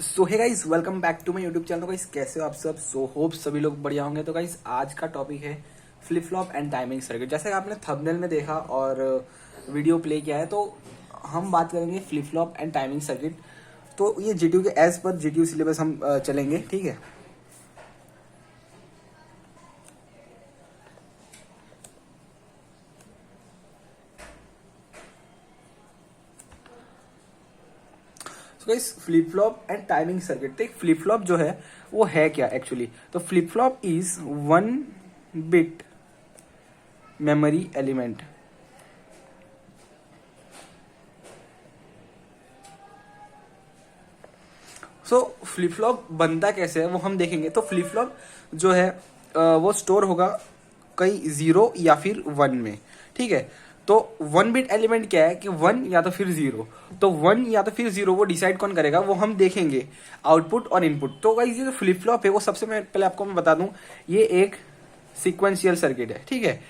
So hey guys, welcome back to my YouTube channel. तो guys कैसे हो आप सब? सो होप सभी लोग बढ़िया होंगे। तो गाइस आज का टॉपिक है flip flop and timing circuit. जैसे कि आपने थंबनेल में देखा और वीडियो प्ले किया है, तो हम बात करेंगे flip flop and timing circuit. तो ये जीटीयू के एज पर जीटीयू सिलेबस हम चलेंगे, ठीक है। Guys flip flop and timing circuit. तो फ्लिप फ्लॉप जो है वो है क्या एक्चुअली? तो flip flop is one bit memory element. So flip flop बनता कैसे है वो हम देखेंगे। तो फ्लिप फ्लॉप जो है वो स्टोर होगा कई जीरो या फिर वन में, ठीक है। तो वन बिट एलिमेंट क्या है कि वन या तो फिर जीरो। तो वन या तो फिर जीरो वो डिसाइड कौन करेगा, वो हम देखेंगे आउटपुट और इनपुट। तो गाइस ये जो फ्लिप फ्लॉप है वो सबसे पहले आपको मैं बता दूं, ये एक सीक्वेंशियल सर्किट है, ठीक है।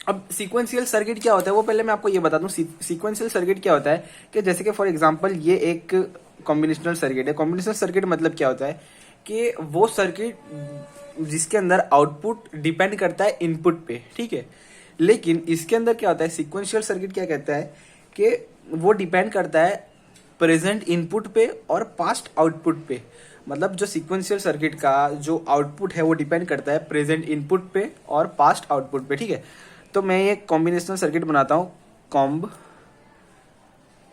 अब सीक्वेंशियल सर्किट क्या होता है वो पहले मैं आपको ये बता दूं। सीक्वेंशियल सर्किट क्या होता है कि जैसे कि फॉर एग्जांपल ये एक कॉम्बिनेशनल सर्किट है। कॉम्बिनेशनल सर्किट मतलब क्या होता है कि वो सर्किट जिसके अंदर आउटपुट डिपेंड करता है इनपुट पे, ठीक है। लेकिन इसके अंदर क्या होता है, सीक्वेंशियल सर्किट क्या कहता है कि वो डिपेंड करता है प्रेजेंट इनपुट पे और पास्ट आउटपुट पे। मतलब जो सीक्वेंशियल सर्किट का जो आउटपुट है वो डिपेंड करता है प्रेजेंट इनपुट पे और पास्ट आउटपुट पे, ठीक है। तो मैं ये कॉम्बिनेशनल सर्किट बनाता हूँ, कॉम्ब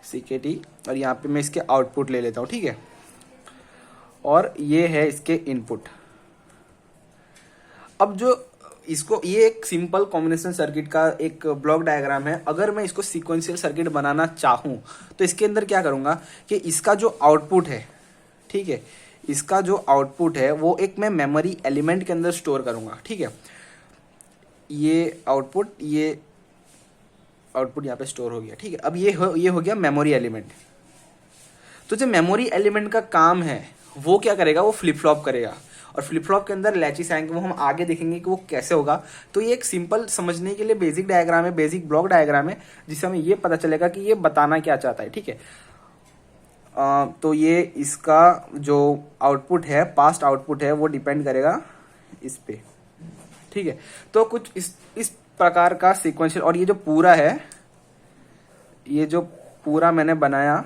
सीकेटी, और यहाँ पे मैं इसके आउटपुट ले लेता हूँ, ठीक है। और ये है इसके इनपुट। अब जो इसको, ये एक सिंपल कॉम्बिनेशन सर्किट का एक ब्लॉक डायग्राम है। अगर मैं इसको सीक्वेंशियल सर्किट बनाना चाहूं तो इसके अंदर क्या करूंगा कि इसका जो आउटपुट है, ठीक है, इसका जो आउटपुट है वो एक मैं मेमोरी एलिमेंट के अंदर स्टोर करूंगा, ठीक है। ये आउटपुट यहाँ पे स्टोर हो गया, ठीक है। अब ये हो गया मेमोरी एलिमेंट। तो जो मेमोरी एलिमेंट का काम है वो क्या करेगा, वो फ्लिप फ्लॉप करेगा। और फ्लिप फ्लॉप के अंदर लैचेस आएंगे, वो हम आगे देखेंगे कि वो कैसे होगा। तो ये एक सिंपल समझने के लिए बेसिक डायग्राम है, बेसिक ब्लॉक डायग्राम है, जिससे हमें ये पता चलेगा कि ये बताना क्या चाहता है, ठीक है। तो ये इसका जो आउटपुट है, पास्ट आउटपुट है, वो डिपेंड करेगा इस पे, ठीक है। तो कुछ इस प्रकार का सीक्वेंशियल, और ये जो पूरा है, ये जो पूरा मैंने बनाया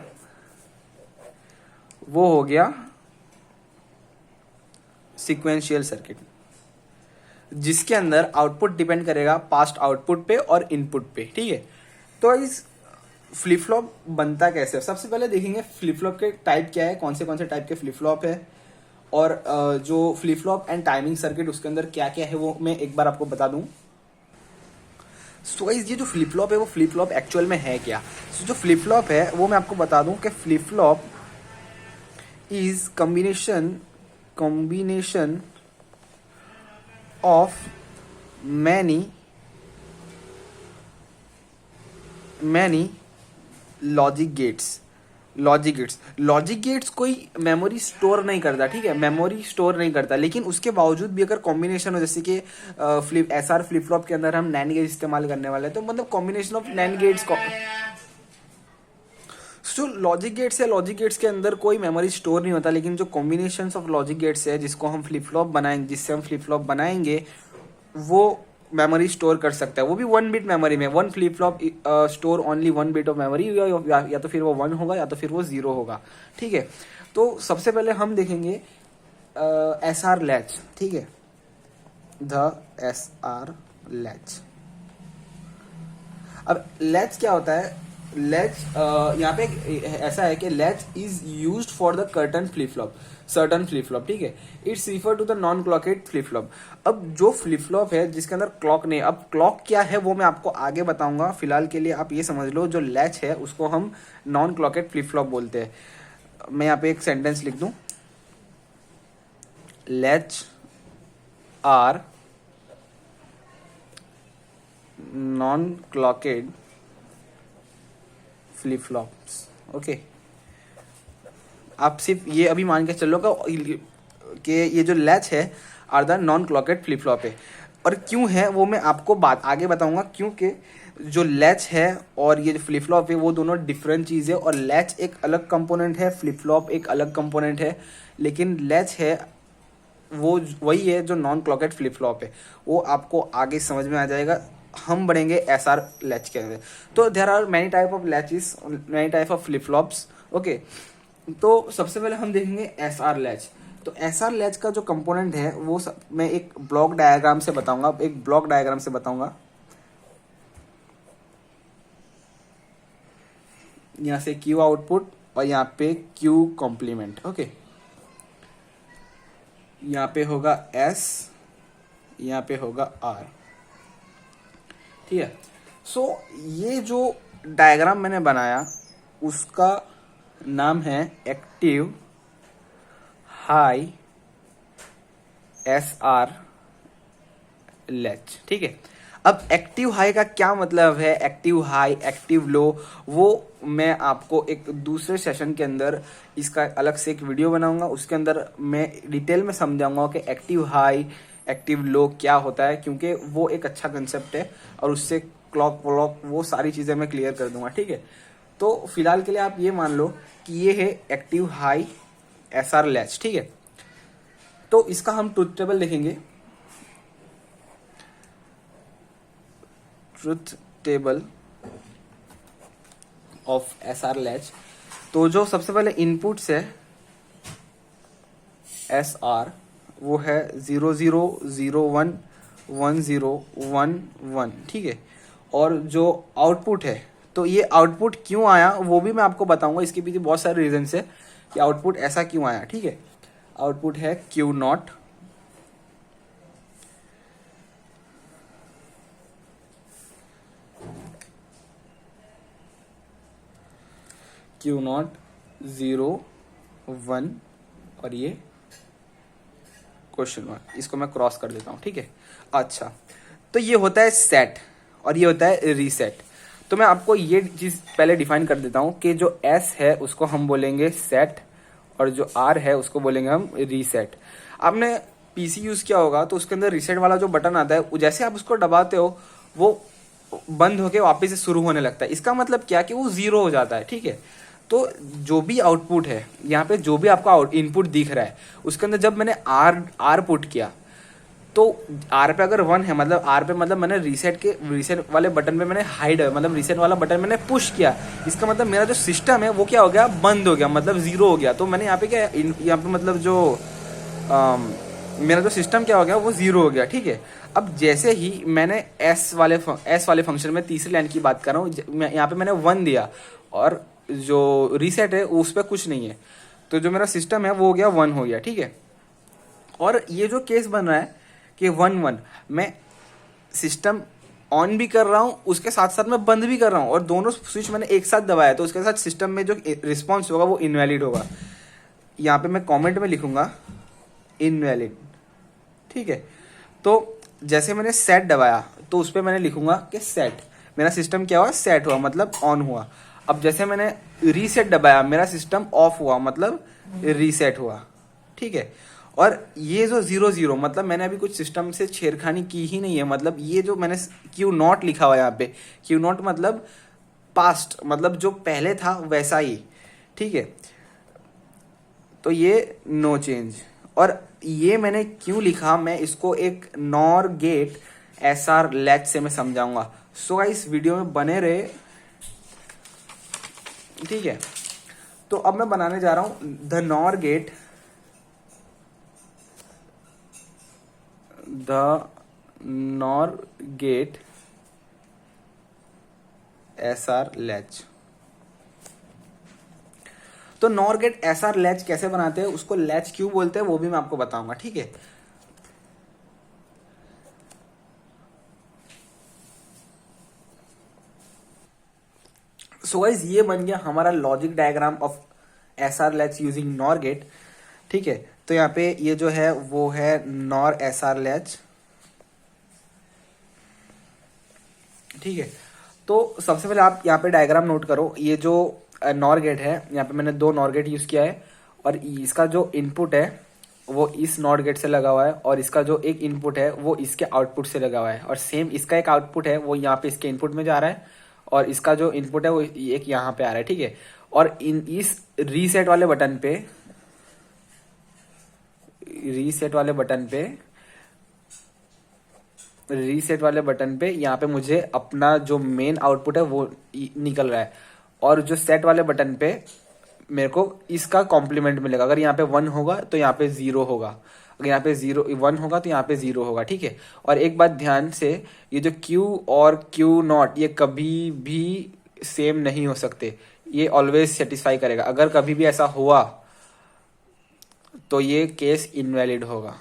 वो हो गया सीक्वेंशियल सर्किट, जिसके अंदर आउटपुट डिपेंड करेगा पास्ट आउटपुट पे और इनपुट पे, ठीक है। तो इस फ्लिप फ्लॉप बनता कैसे? सबसे पहले देखेंगे फ्लिप फ्लॉप के टाइप क्या है, कौन से टाइप के फ्लिप फ्लॉप है, और जो flip flop and timing circuit उसके अंदर क्या क्या है वो मैं एक बार आपको बता दूं। सो गाइस ये जो फ्लिप फ्लॉप है वो फ्लिप फ्लॉप एक्चुअल में है क्या? जो फ्लिप फ्लॉप है वो मैं आपको बता दूं कि flip flop is combination of many logic gates कोई मेमोरी स्टोर नहीं करता, ठीक है, मेमोरी स्टोर नहीं करता। लेकिन उसके बावजूद भी अगर कॉम्बिनेशन हो, जैसे कि फ्लिप फ्लॉप के अंदर हम नैंड गेट इस्तेमाल करने वाले हैं, तो मतलब कॉम्बिनेशन ऑफ नैंड गेट्स। जो लॉजिक गेट्स के अंदर कोई मेमोरी स्टोर नहीं होता, लेकिन जो कॉम्बिनेशन ऑफ लॉजिक गेट्स है जिससे हम फ्लिप फ्लॉप बनाएंगे वो मेमोरी स्टोर कर सकता है, वो भी वन बिट मेमोरी में। One flip flop store only one bit of memory, या तो फिर वो वन होगा या तो फिर वो जीरो होगा, ठीक है। तो सबसे पहले हम देखेंगे SR लैच, ठीक है, द SR लैच। अब लैच क्या होता है? लैच यहाँ पे ऐसा है कि latch is used for the certain flip flop, ठीक है। It's refer to the non clocked flip flop. अब जो फ्लिप फ्लॉप है जिसके अंदर क्लॉक नहीं, अब क्लॉक क्या है वो मैं आपको आगे बताऊंगा। फिलहाल के लिए आप ये समझ लो, जो लैच है उसको हम नॉन क्लॉकेड फ्लिप फ्लॉप बोलते हैं। मैं यहाँ पे एक सेंटेंस लिख दूं, latch are non clocked flip flops, okay. आप सिर्फ ये अभी मान के चलो कि ये जो लैच है are the non clocked flip flop है। और क्यों है वो मैं आपको आगे बताऊंगा, क्योंकि जो लैच है और ये जो फ्लिप फ्लॉप है वो दोनों डिफरेंट चीज़ है, और लैच एक अलग कंपोनेंट है, फ्लिप फ्लॉप एक अलग कंपोनेंट है। लेकिन लैच है वो वही है जो नॉन क्लॉकेड फ्लिप फ्लॉप है, वो आपको आगे समझ में आ जाएगा। हम बढ़ेंगे एसआर लैच के अंदर। तो there are many type of latches, many type of flip flops. Okay, तो सबसे पहले हम देखेंगे एसआर लैच। तो एसआर लैच का जो कंपोनेंट है वो मैं एक ब्लॉक डायग्राम से बताऊंगा, एक ब्लॉक डायग्राम से बताऊंगा। यहाँ से क्यू आउटपुट और यहाँ पे क्यू कॉम्प्लीमेंट। ओके, यहाँ पे होगा एस, यहाँ पे होगा आर। ठीक है। सो ये जो डायग्राम मैंने बनाया उसका नाम है active high S R latch. ठीक है। अब एक्टिव हाई का क्या मतलब है, एक्टिव हाई, एक्टिव लो, वो मैं आपको एक दूसरे सेशन के अंदर इसका अलग से एक वीडियो बनाऊंगा, उसके अंदर मैं डिटेल में समझाऊंगा कि एक्टिव हाई एक्टिव लो क्या होता है, क्योंकि वो एक अच्छा कंसेप्ट है और उससे क्लॉक व्लॉक वो सारी चीज़ें मैं क्लियर कर दूंगा। ठीक है। तो फिलहाल के लिए आप ये मान लो कि ये है active high S R latch. ठीक है। तो इसका हम ट्रुथ टेबल देखेंगे, truth table of S R latch. तो जो सबसे पहले इनपुट्स है एस आर वो है 00011011। ठीक है। और जो आउटपुट है, तो ये आउटपुट क्यों आया वो भी मैं आपको बताऊंगा, इसके पीछे बहुत सारे रीजन है कि आउटपुट ऐसा क्यों आया। ठीक है। आउटपुट है क्यू नॉट, क्यू नॉट 0 1 और ये क्वेश्चन मार्क, इसको मैं क्रॉस कर देता हूं। ठीक है। अच्छा, तो ये होता है सेट और ये होता है रीसेट। तो मैं आपको ये चीज पहले डिफाइन कर देता हूं कि जो एस है उसको हम बोलेंगे सेट और जो आर है उसको बोलेंगे हम रीसेट। आपने पीसी यूज किया होगा तो उसके अंदर रीसेट वाला जो बटन आता है जैसे आप उसको दबाते हो वो बंद होके वापस से शुरू होने लगता है। इसका मतलब क्या कि वो जीरो हो जाता है। ठीक है। तो जो भी आउटपुट है यहाँ पे, जो भी आपका इनपुट दिख रहा है उसके अंदर जब मैंने आर पुट किया तो आर पे अगर 1 है मतलब आर पे मतलब मैंने रीसेट वाले बटन पे मैंने हाइड मतलब रीसेट वाला बटन मैंने पुश किया, इसका मतलब मेरा जो सिस्टम है वो क्या हो गया, बंद हो गया, मतलब जीरो हो गया। तो मैंने यहाँ पे क्या यहाँ पे मतलब जो मेरा जो सिस्टम क्या हो गया वो जीरो हो गया। ठीक है। अब जैसे ही मैंने एस वाले फंक्शन में तीसरी लाइन की बात कर रहा हूँ, यहाँ पे मैंने 1 दिया और जो रीसेट है उस पर कुछ नहीं है, तो जो मेरा सिस्टम है वो हो गया 1 हो गया। ठीक है। और ये जो केस बन रहा है कि 1 मैं सिस्टम ऑन भी कर रहा हूँ उसके साथ साथ मैं बंद भी कर रहा हूँ और दोनों स्विच मैंने एक साथ दबाया, तो उसके साथ सिस्टम में जो रिस्पॉन्स होगा वो इनवैलिड होगा। यहाँ पे मैं कमेंट में लिखूंगा इनवैलिड। ठीक है। तो जैसे मैंने सेट दबाया तो उस पर मैंने लिखूंगा कि सेट, मेरा सिस्टम क्या हुआ, सेट हुआ मतलब ऑन हुआ। अब जैसे मैंने रीसेट दबाया मेरा सिस्टम ऑफ हुआ मतलब रीसेट हुआ। ठीक है। और ये जो 0 मतलब मैंने अभी कुछ सिस्टम से छेड़खानी की ही नहीं है, मतलब ये जो मैंने क्यू नॉट लिखा हुआ है यहाँ पे, क्यू नॉट मतलब पास्ट, मतलब जो पहले था वैसा ही। ठीक है। तो ये नो चेंज। और ये मैंने क्यों लिखा, मैं इसको एक NOR gate S R latch से मैं समझाऊंगा। सो गाइस वीडियो में बने रहे। ठीक है। तो अब मैं बनाने जा रहा हूं the NOR gate, S R latch. तो NOR gate S R latch कैसे बनाते हैं, उसको लैच क्यों बोलते हैं वो भी मैं आपको बताऊंगा। ठीक है। सो गाइस ये बन गया हमारा logic diagram of S R latch using NOR gate. ठीक है। तो यहाँ पे ये जो है वो है नॉर एस आर लैच। ठीक है। तो सबसे पहले आप यहाँ पे डायग्राम नोट करो, ये जो नॉर गेट है यहाँ पे मैंने 2 नॉर गेट यूज किया है और इसका जो इनपुट है वो इस नॉट गेट से लगा हुआ है और इसका जो एक इनपुट है वो इसके आउटपुट से लगा हुआ है, और सेम इसका एक आउटपुट है वो यहाँ पे इसके इनपुट में जा रहा है, और इसका जो इनपुट है वो एक यहाँ पे आ रहा है, ठीक है। और इस रीसेट वाले बटन पे, रीसेट वाले बटन पे, रीसेट वाले बटन पे यहाँ पे मुझे अपना जो मेन आउटपुट है वो निकल रहा है, और जो सेट वाले बटन पे मेरे को इसका कॉम्प्लीमेंट मिलेगा। अगर यहाँ पे 1 होगा तो यहाँ पे 0 होगा, अगर यहाँ पे 1 होगा तो यहाँ पे 0 होगा, ठीक है। और एक बात ध्यान से, ये जो Q और Q नॉट ये कभी भी सेम नहीं हो सकते, ये ऑलवेज सेटिस्फाई करेगा। अगर कभी भी ऐसा हुआ तो ये केस इनवैलिड होगा,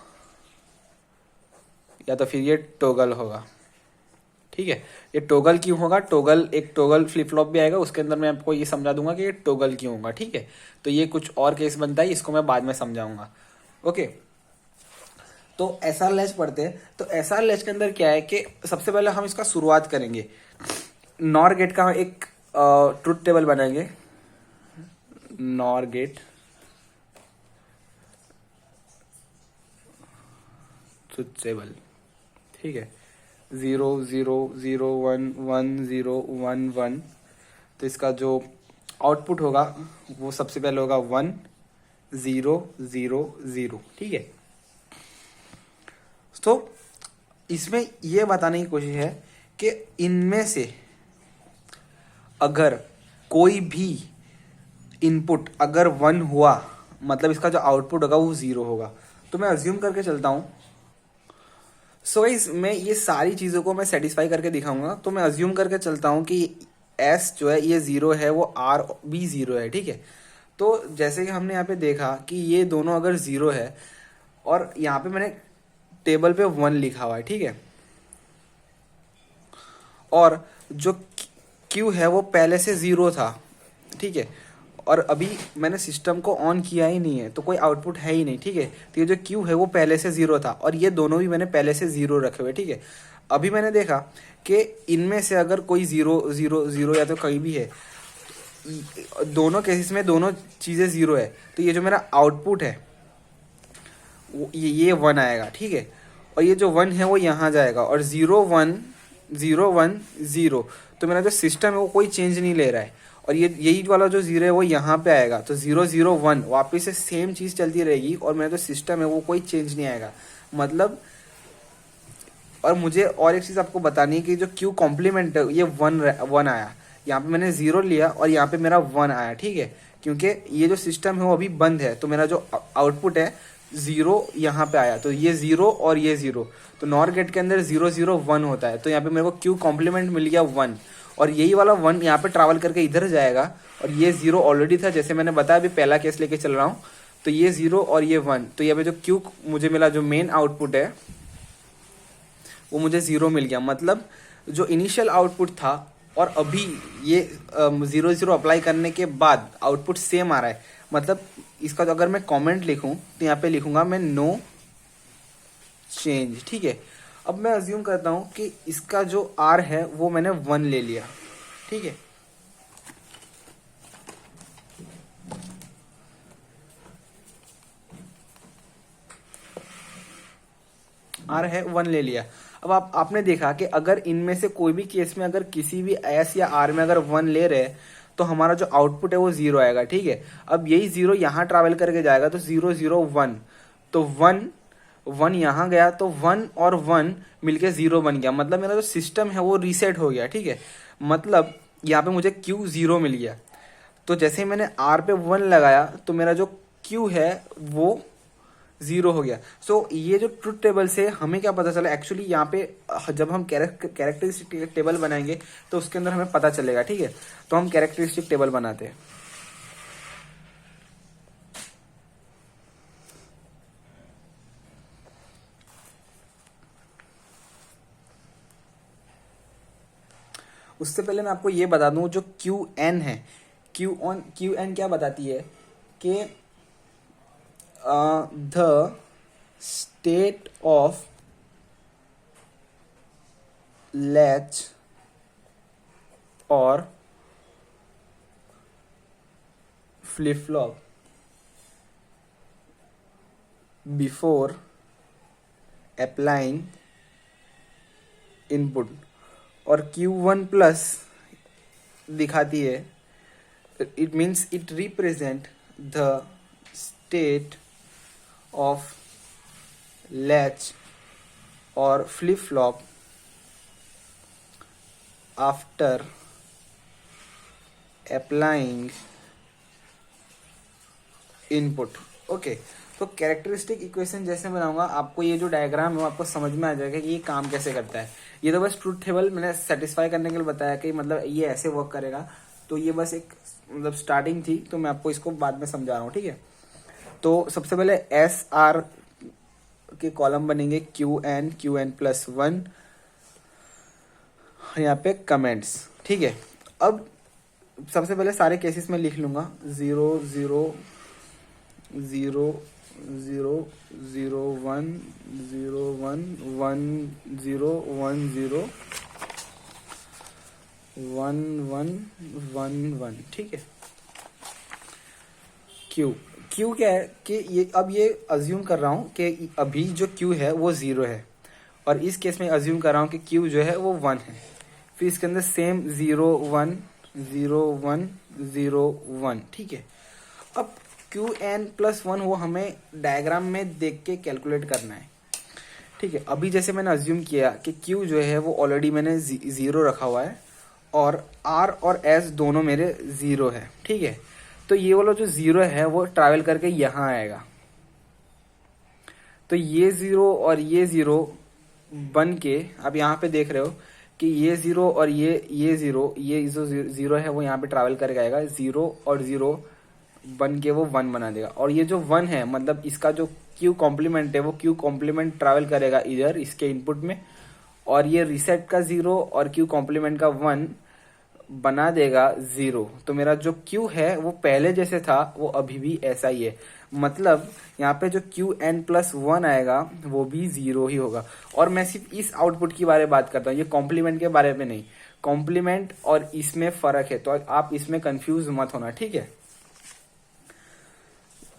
या तो फिर ये टोगल होगा, ठीक है। ये टोगल क्यों होगा, टोगल एक टोगल फ्लिप फ्लॉप भी आएगा, उसके अंदर मैं आपको ये समझा दूंगा कि ये टोगल क्यों होगा, ठीक है। तो ये कुछ और केस बनता है, इसको मैं बाद में समझाऊंगा, ओके। तो एसआर लैच पढ़ते हैं। तो एसआर लैच के अंदर क्या है कि सबसे पहले हम इसका शुरुआत करेंगे, नॉर गेट का एक ट्रुथ टेबल बनाएंगे, नॉर गेट ट्रुथ टेबल, ठीक है। 0 0 0 1 1 0 1 1, तो इसका जो आउटपुट होगा वो सबसे पहले होगा 1 0 0 0, ठीक है। तो इसमें यह बताने की कोशिश है कि इनमें से अगर कोई भी इनपुट अगर 1 हुआ, मतलब इसका जो आउटपुट होगा वो 0 होगा। तो मैं अज्यूम करके चलता हूं, सो गाइस मैं ये सारी चीज़ों को मैं सेटिस्फाई करके दिखाऊंगा। तो मैं अज्यूम करके चलता हूँ कि एस जो है ये 0 है, वो आर भी 0 है, ठीक है। तो जैसे कि हमने यहाँ पे देखा कि ये दोनों अगर 0 है, और यहाँ पे मैंने टेबल पे 1 लिखा हुआ है, ठीक है, और जो क्यू है वो पहले से 0 था, ठीक है, और अभी मैंने सिस्टम को ऑन किया ही नहीं है तो कोई आउटपुट है ही नहीं, ठीक है। तो ये जो क्यू है वो पहले से 0 था, और ये दोनों भी मैंने पहले से 0 रखे हुए, ठीक है। अभी मैंने देखा कि इनमें से अगर कोई 0 0 0 या तो कहीं भी है, दोनों केसेस में दोनों चीज़ें 0 है, तो ये जो मेरा आउटपुट है ये 1 आएगा, ठीक है। और ये जो 1 है वो यहाँ जाएगा, और 0 1 0 1 0, तो मेरा जो सिस्टम है वो कोई चेंज नहीं ले रहा है, और ये यही वाला जो 0 है वो यहाँ पे आएगा, तो 0 0 1 वापस से सेम चीज़ चलती रहेगी, और मेरा जो सिस्टम है वो कोई चेंज नहीं आएगा, मतलब। और मुझे और एक चीज़ आपको बतानी है कि जो क्यू कॉम्प्लीमेंट है ये 1 आया, यहाँ पे मैंने 0 लिया और यहाँ पे मेरा 1 आया, ठीक है, क्योंकि ये जो सिस्टम है वो अभी बंद है, तो मेरा जो आउटपुट है 0 यहाँ पे आया, तो ये 0 और ये 0, तो नॉर गेट के अंदर 0 0 1 होता है, तो यहाँ पे मेरे को क्यू कॉम्प्लीमेंट मिल गया 1, और यही वाला 1 यहाँ पे ट्रैवल करके इधर जाएगा, और ये 0 ऑलरेडी था, जैसे मैंने बताया अभी पहला केस लेके चल रहा हूँ, तो ये 0 और ये 1, तो यहाँ पे जो क्यू मुझे मिला, जो मेन आउटपुट है वो मुझे 0 मिल गया, मतलब जो इनिशियल आउटपुट था और अभी ये 0 0 अप्लाई करने के बाद आउटपुट सेम आ रहा है, मतलब इसका अगर मैं कमेंट लिखूं तो यहाँ पे लिखूंगा मैं नो चेंज, ठीक है। अब मैं अज्यूम करता हूं कि इसका जो आर है वो मैंने 1 ले लिया, ठीक है, आर है 1 ले लिया। अब आपने देखा कि अगर इनमें से कोई भी केस में अगर किसी भी एस या आर में अगर 1 ले रहे तो हमारा जो आउटपुट है वो 0 आएगा, ठीक है। अब यही 0 यहाँ ट्रैवल करके जाएगा, तो 0 0 1, तो 1 यहाँ गया, तो 1 और 1 मिलके 0 बन गया, मतलब मेरा जो सिस्टम है वो रीसेट हो गया, ठीक है। मतलब यहाँ पे मुझे क्यू 0 मिल गया, तो जैसे ही मैंने आर पे 1 लगाया तो मेरा जो क्यू है वो 0 हो गया। सो ये जो ट्रुथ टेबल से हमें क्या पता चला, एक्चुअली यहाँ पे जब हम कैरेक्टरिस्टिक टेबल बनाएंगे तो उसके अंदर हमें पता चलेगा, ठीक है। तो हम कैरेक्टरिस्टिक टेबल बनाते हैं। उससे पहले मैं आपको ये बता दूं, जो क्यू एन है, क्यू एन क्या बताती है कि द स्टेट ऑफ लैच और flip flop before applying input, और Q1 प्लस दिखाती है, it means it represent the state of latch और flip flop after applying input. Okay, तो कैरेक्टरिस्टिक इक्वेशन जैसे बनाऊंगा, आपको ये जो डायग्राम है वो आपको समझ में आ जाएगा कि ये काम कैसे करता है। ये तो बस ट्रूथ टेबल मैंने सेटिस्फाई करने के लिए बताया कि मतलब ये ऐसे वर्क करेगा, तो ये बस एक मतलब स्टार्टिंग थी, तो मैं आपको इसको बाद में समझा रहा हूँ, ठीक है। तो सबसे पहले एस आर के कॉलम बनेंगे, क्यू एन प्लस 1, यहाँ पे कमेंट्स, ठीक है। अब सबसे पहले सारे केसेस में लिख लूंगा, 0 0 0 0 0 1 0 1 1 0 1 0 1 1 1 1, ठीक है। क्यू क्या है कि ये, अब ये अज्यूम कर रहा हूँ कि अभी जो क्यू है वो 0 है, और इस केस में अज्यूम कर रहा हूँ कि क्यू जो है वो 1 है। फिर इसके अंदर सेम 0 1 0 1 0 1, ठीक है। अब Qn प्लस 1 वो हमें डायग्राम में देख के कैलकुलेट करना है, ठीक है। अभी जैसे मैंने अज्यूम किया कि Q जो है वो ऑलरेडी मैंने 0 रखा हुआ है, और R और S दोनों मेरे 0 है, ठीक है। तो ये वाला जो 0 है वो ट्रैवल करके यहाँ आएगा, तो ये 0 और ये 0 बन के, अब यहाँ पे देख रहे हो कि ये 0 और ये 0, ये जो 0 है वो यहाँ पे ट्रैवल करके आएगा, 0 और 0 बन के वो 1 बना देगा। और ये जो 1 है मतलब इसका जो Q कॉम्प्लीमेंट है वो Q कॉम्प्लीमेंट ट्रैवल करेगा इधर इसके इनपुट में, और ये रिसेट का 0 और Q कॉम्प्लीमेंट का 1 बना देगा 0। तो मेरा जो Q है वो पहले जैसे था वो अभी भी ऐसा ही है, मतलब यहाँ पे जो Qn प्लस 1 आएगा वो भी 0 ही होगा। और मैं सिर्फ इस आउटपुट की बारे में बात करता हूँ, ये कॉम्प्लीमेंट के बारे में नहीं। कॉम्प्लीमेंट और इसमें फर्क है, तो आप इसमें कंफ्यूज मत होना, ठीक है।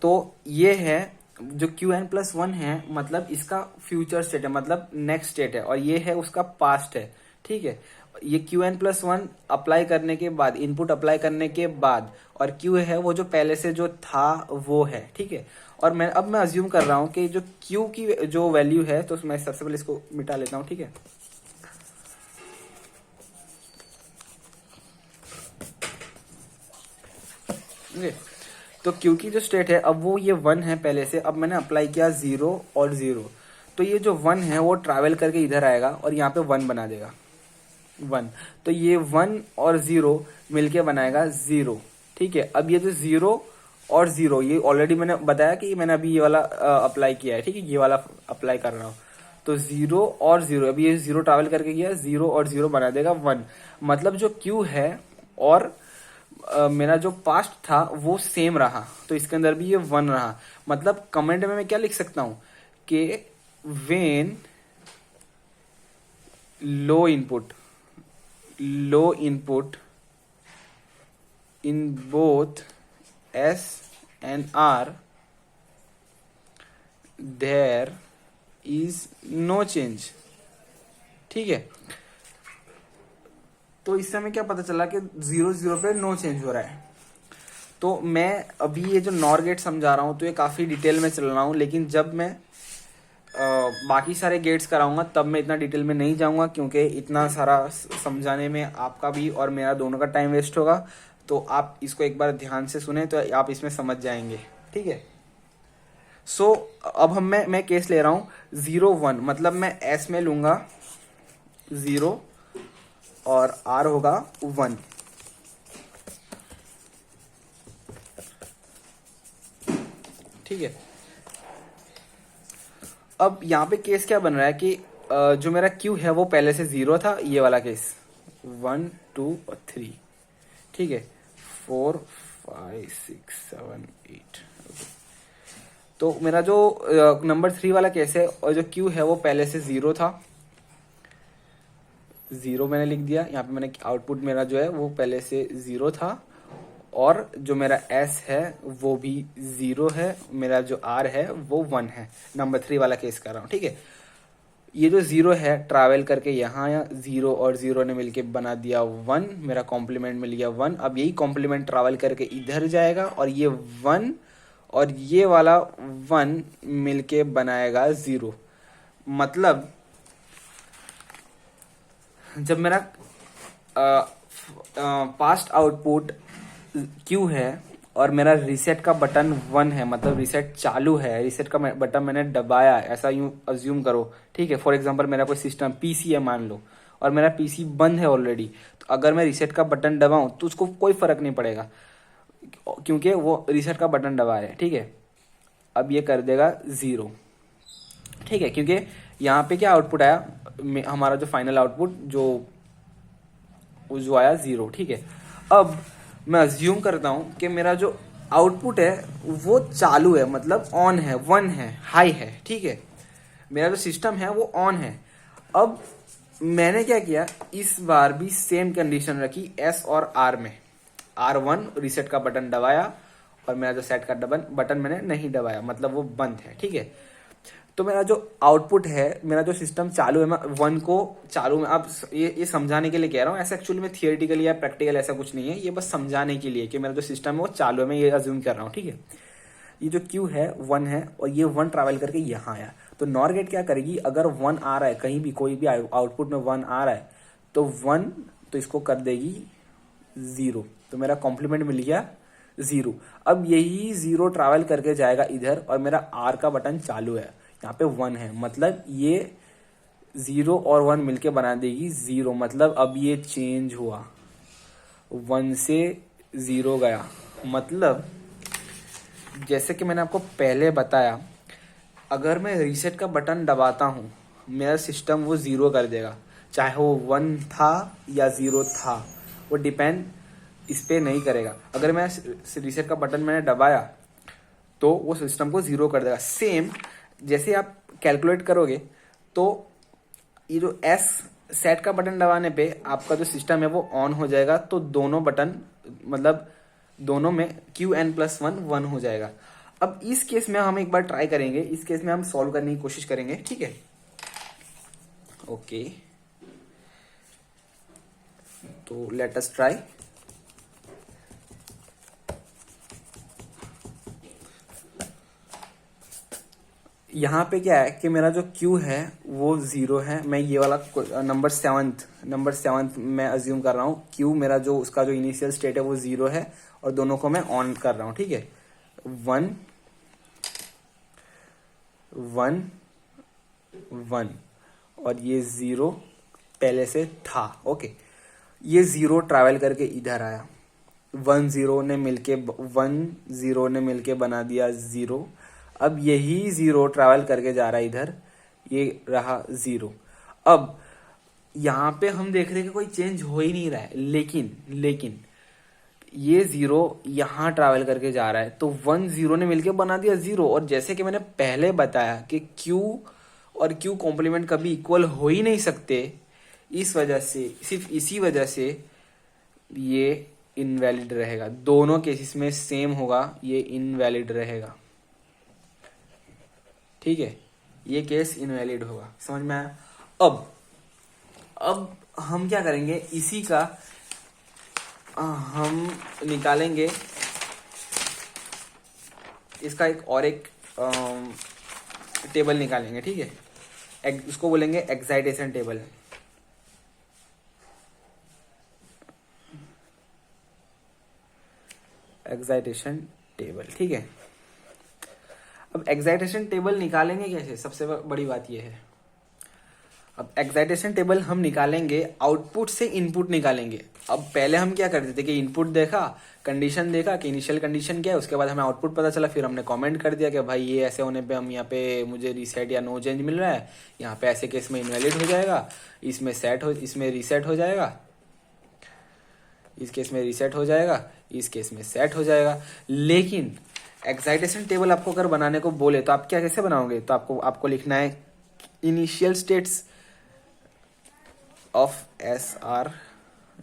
तो ये है जो Qn प्लस 1 है, मतलब इसका फ्यूचर स्टेट है, मतलब नेक्स्ट स्टेट है, और ये है उसका पास्ट है, ठीक है। ये Qn प्लस 1 अप्लाई करने के बाद, इनपुट अप्लाई करने के बाद, और Q है वो जो पहले से जो था वो है, ठीक है। और मैं अज्यूम कर रहा हूं कि जो Q की जो वैल्यू है, तो मैं सबसे पहले इसको मिटा लेता हूं, ठीक है। तो Q की जो स्टेट है अब वो ये 1 है पहले से, अब मैंने अप्लाई किया 0 और 0, तो ये जो 1 है वो ट्रैवल करके इधर आएगा और यहाँ पे 1 बना देगा 1, तो ये 1 और 0 मिलके बनाएगा 0, ठीक है। अब ये जो 0 और 0, ये ऑलरेडी मैंने बताया कि मैंने अभी ये वाला अप्लाई किया है, ठीक है, ये वाला अप्लाई कर रहा हूँ। तो 0 और 0, अभी ये 0 ट्रैवल करके गया, 0 और 0 बना देगा 1, मतलब जो Q है और मेरा जो पास्ट था वो सेम रहा, तो इसके अंदर भी ये 1 रहा। मतलब कमेंट में मैं क्या लिख सकता हूं कि when low input in both S and R there is no change, ठीक है। तो इससे हमें क्या पता चला कि 0 0 पे नो चेंज हो रहा है। तो मैं अभी ये जो नॉर गेट समझा रहा हूँ तो ये काफ़ी डिटेल में चल रहा हूँ, लेकिन जब मैं बाकी सारे गेट्स कराऊंगा तब मैं इतना डिटेल में नहीं जाऊंगा, क्योंकि इतना सारा समझाने में आपका भी और मेरा दोनों का टाइम वेस्ट होगा। तो आप इसको एक बार ध्यान से सुने तो आप इसमें समझ जाएंगे, ठीक है। सो अब मैं केस ले रहा हूँ 0 1, मतलब मैं S में लूंगा 0 और R होगा 1, ठीक है। अब यहाँ पे केस क्या बन रहा है कि जो मेरा Q है वो पहले से 0 था, ये वाला केस 1 2 और 3, ठीक है, 4 5 6 7 8, तो मेरा जो नंबर 3 वाला केस है और जो Q है वो पहले से 0 था, 0 मैंने लिख दिया यहाँ पे। मैंने आउटपुट मेरा जो है वो पहले से 0 था और जो मेरा S है वो भी 0 है, मेरा जो R है वो 1 है। नंबर 3 वाला केस कर रहा हूँ, ठीक है। ये जो 0 है ट्रैवल करके यहाँ आया, 0 और 0 ने मिलके बना दिया 1, मेरा कॉम्प्लीमेंट मिल गया 1। अब यही कॉम्प्लीमेंट ट्रैवल करके इधर जाएगा और ये 1 और ये वाला 1 मिलके बनाएगा 0। मतलब जब मेरा पास्ट आउटपुट Q है और मेरा रीसेट का बटन 1 है, मतलब रीसेट चालू है, रीसेट का बटन मैंने दबाया, ऐसा यूं अज्यूम करो, ठीक है। फॉर एग्जांपल मेरा कोई सिस्टम पीसी है मान लो, और मेरा पीसी बंद है ऑलरेडी, तो अगर मैं रीसेट का बटन दबाऊं तो उसको कोई फर्क नहीं पड़ेगा, क्योंकि वो रीसेट का बटन दबा रहे हैं, ठीक है। अब ये कर देगा 0, ठीक है, क्योंकि यहाँ पे क्या आउटपुट आया, हमारा जो फाइनल आउटपुट जो आया 0, ठीक है। अब मैं अज्यूम करता हूं कि मेरा जो आउटपुट है वो चालू है, मतलब ऑन है, 1 है, हाई है, ठीक है। मेरा जो सिस्टम है वो ऑन है। अब मैंने क्या किया, इस बार भी सेम कंडीशन रखी S और R में। R1 रीसेट का बटन दबाया और मेरा जो सेट का बटन मैंने नहीं दबाया, मतलब वो बंद है, ठीक है। तो मेरा जो आउटपुट है, मेरा जो सिस्टम चालू है, मैं 1 को चालू में, अब ये समझाने के लिए कह रहा हूँ, ऐसा एक्चुअली में थियोरेटिकल या प्रैक्टिकल ऐसा कुछ नहीं है, ये बस समझाने के लिए कि मेरा जो सिस्टम है वो चालू है, मैं ये अज्यूम कर रहा हूँ, ठीक है। ये जो Q है 1 है और ये 1 ट्रैवल करके यहाँ आया, तो नॉर गेट क्या करेगी, अगर 1 आ रहा है कहीं भी, कोई भी आउटपुट में 1 आ रहा है तो 1 तो इसको कर देगी 0, तो मेरा कॉम्प्लीमेंट मिल गया 0। अब यही 0 ट्रैवल करके जाएगा इधर और मेरा R का बटन चालू है, यहाँ पे 1 है, मतलब ये 0 और 1 मिलके बना देगी 0। मतलब अब ये चेंज हुआ, 1 से 0 गया। मतलब जैसे कि मैंने आपको पहले बताया, अगर मैं रीसेट का बटन दबाता हूँ मेरा सिस्टम वो 0 कर देगा, चाहे वो 1 था या 0 था, वो डिपेंड इस पे नहीं करेगा। अगर मैं रीसेट का बटन मैंने दबाया तो वो सिस्टम को 0 कर देगा। सेम जैसे आप कैलकुलेट करोगे तो ये जो S सेट का बटन दबाने पे आपका जो सिस्टम है वो ऑन हो जाएगा, तो दोनों बटन, मतलब दोनों में Qn+1 1 हो जाएगा। अब इस केस में हम एक बार ट्राई करेंगे, इस केस में हम सॉल्व करने की कोशिश करेंगे, ठीक है। ओके, तो लेट अस ट्राई। यहाँ पे क्या है कि मेरा जो Q है वो 0 है, मैं ये वाला नंबर सेवंथ मैं अज्यूम कर रहा हूँ। Q मेरा जो उसका जो इनिशियल स्टेट है वो 0 है और दोनों को मैं ऑन कर रहा हूँ, ठीक है। 1 1 1 और ये 0 पहले से था, ओके। ये 0 ट्रैवल करके इधर आया, 1 0 ने मिलके बना दिया 0। अब यही 0 ट्रैवल करके जा रहा है इधर, ये रहा 0। अब यहाँ पे हम देख रहे हैं कि कोई चेंज हो ही नहीं रहा है, लेकिन ये 0 यहाँ ट्रैवल करके जा रहा है, तो 1 0 ने मिलके बना दिया 0। और जैसे कि मैंने पहले बताया कि Q और Q कॉम्प्लीमेंट कभी इक्वल हो ही नहीं सकते, इस वजह से, सिर्फ इसी वजह से ये इनवैलिड रहेगा। दोनों केसेस में सेम होगा, ये इनवैलिड रहेगा, ठीक है। ये केस इनवैलिड होगा, समझ में आया। अब हम क्या करेंगे, इसी का हम निकालेंगे, इसका एक टेबल निकालेंगे, ठीक है। उसको बोलेंगे एक्साइटेशन टेबल। एक्साइटेशन टेबल, ठीक है। अब एक्साइटेशन टेबल निकालेंगे कैसे, सबसे बड़ी बात यह है। अब एक्साइटेशन टेबल हम निकालेंगे, आउटपुट से इनपुट निकालेंगे। अब पहले हम क्या करते थे कि इनपुट देखा, कंडीशन देखा कि इनिशियल कंडीशन क्या है, उसके बाद हमें आउटपुट पता चला, फिर हमने कमेंट कर दिया कि भाई ये ऐसे होने पे हम यहाँ पे मुझे रीसेट या नो चेंज मिल रहा है, यहाँ पे ऐसे केस में इनवैलिड हो जाएगा, इसमें रीसेट हो जाएगा, इस केस में रीसेट हो जाएगा, इस केस में सेट हो जाएगा। लेकिन एक्साइटेशन टेबल आपको अगर बनाने को बोले तो आप क्या कैसे बनाओगे, तो आपको लिखना है initial states of SR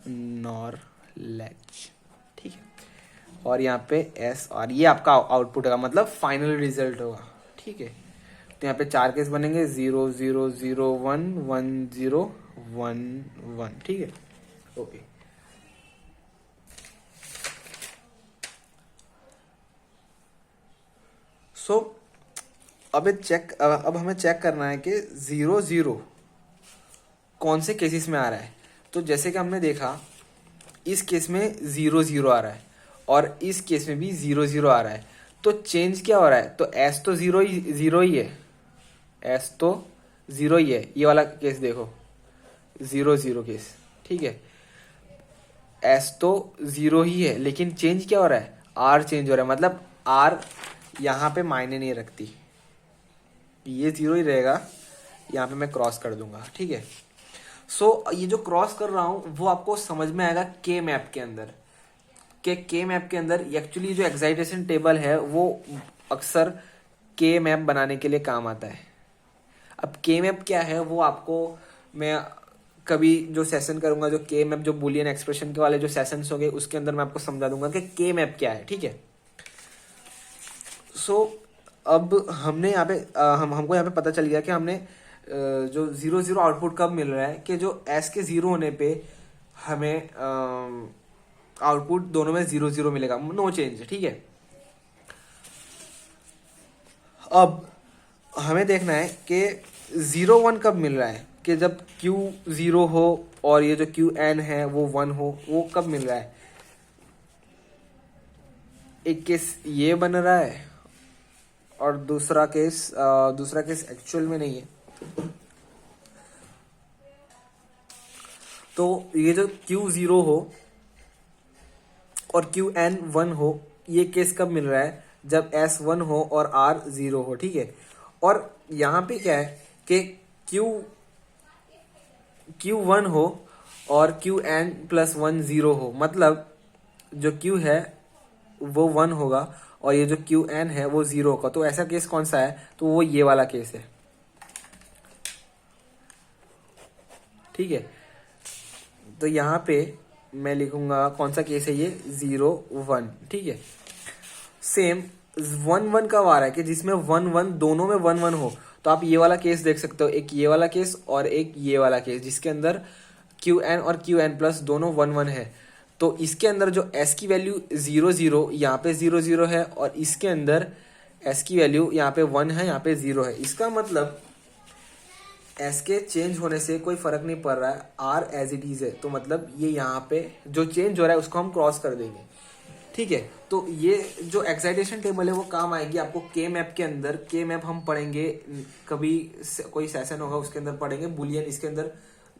nor latch, ठीक है। और यहाँ पे एस आर, ये आपका आउटपुट होगा, मतलब फाइनल रिजल्ट होगा। ठीक है, तो यहाँ पे 4 केस बनेंगे, 0 0 0 1 1 0 1 1। ठीक है, ओके। सो अब हमें चेक करना है कि 0 0 कौन से केसेस में आ रहा है। तो जैसे कि हमने देखा, इस केस में 0 0 आ रहा है और इस केस में भी 0 0 आ रहा है। तो चेंज क्या हो रहा है? तो एस तो जीरो ही है, एस तो 0 ही है। ये वाला केस देखो, 0 0 केस। ठीक है, एस तो 0 ही है, लेकिन चेंज क्या हो रहा है? आर चेंज हो रहा है, मतलब आर यहाँ पे मायने नहीं रखती, ये 0 ही रहेगा। यहाँ पे मैं क्रॉस कर दूंगा। ठीक है, सो ये जो क्रॉस कर रहा हूं वो आपको समझ में आएगा के मैप के अंदर। के मैप के अंदर एक्चुअली जो एक्साइटेशन टेबल है वो अक्सर के मैप बनाने के लिए काम आता है। अब के मैप क्या है वो आपको मैं कभी जो सेशन करूंगा, जो के मैप, जो बुलियन एक्सप्रेशन के वाले जो सेशंस होंगे उसके अंदर मैं आपको समझा दूंगा कि के मैप क्या है। ठीक है, सो अब हमने यहाँ पे हमको यहाँ पे पता चल गया कि हमने जो 0 0 आउटपुट कब मिल रहा है, कि जो एस के 0 होने पे हमें आउटपुट दोनों में 0 0 मिलेगा, नो चेंज। ठीक है, अब हमें देखना है कि 0 1 कब मिल रहा है, कि जब Q 0 हो और ये जो QN है वो 1 हो, वो कब मिल रहा है। एक केस ये बन रहा है और दूसरा केस एक्चुअल में नहीं है। तो ये जो Q 0 हो और QN 1 हो, ये केस कब मिल रहा है? जब S 1 हो और R 0 हो। ठीक है, और यहाँ पे क्या है कि Q 1 हो और QN + 1 0 हो, मतलब जो Q है वो 1 होगा और ये जो QN है वो 0 होगा। तो ऐसा केस कौन सा है? तो वो ये वाला केस है। ठीक है, तो यहाँ पे मैं लिखूंगा कौन सा केस है ये, 0 1। ठीक है, सेम 1 1 कब आ रहा है कि जिसमें 1 1 दोनों में 1 1 हो। तो आप ये वाला केस देख सकते हो, एक ये वाला केस और एक ये वाला केस, जिसके अंदर QN और QN+ दोनों 1 1 है। तो इसके अंदर जो S की वैल्यू 0 0 यहाँ पे 0 0 है और इसके अंदर S की वैल्यू यहाँ पे 1 है, यहाँ पे 0 है। इसका मतलब S के चेंज होने से कोई फर्क नहीं पड़ रहा है, R एज इट इज है। तो मतलब ये यहाँ पे जो चेंज हो रहा है उसको हम क्रॉस कर देंगे। ठीक है, तो ये जो एक्साइटेशन टेबल है वो काम आएगी आपको के मैप के अंदर। के मैप हम पढ़ेंगे कभी, कोई सेशन होगा उसके अंदर पढ़ेंगे बुलियन। इसके अंदर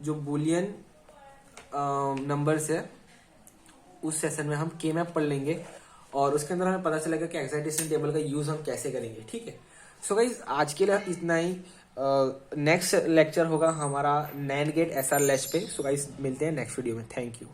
जो बुलियन नंबर्स है उस सेशन में हम के मैप पढ़ लेंगे और उसके अंदर हमें पता चलेगा कि एक्साइटेशन टेबल का यूज हम कैसे करेंगे। ठीक है, सो गाइस आज के लिए इतना ही। नेक्स्ट लेक्चर होगा हमारा नैंड गेट SR लैच पे। सो गाइस मिलते हैं नेक्स्ट वीडियो में। Thank you.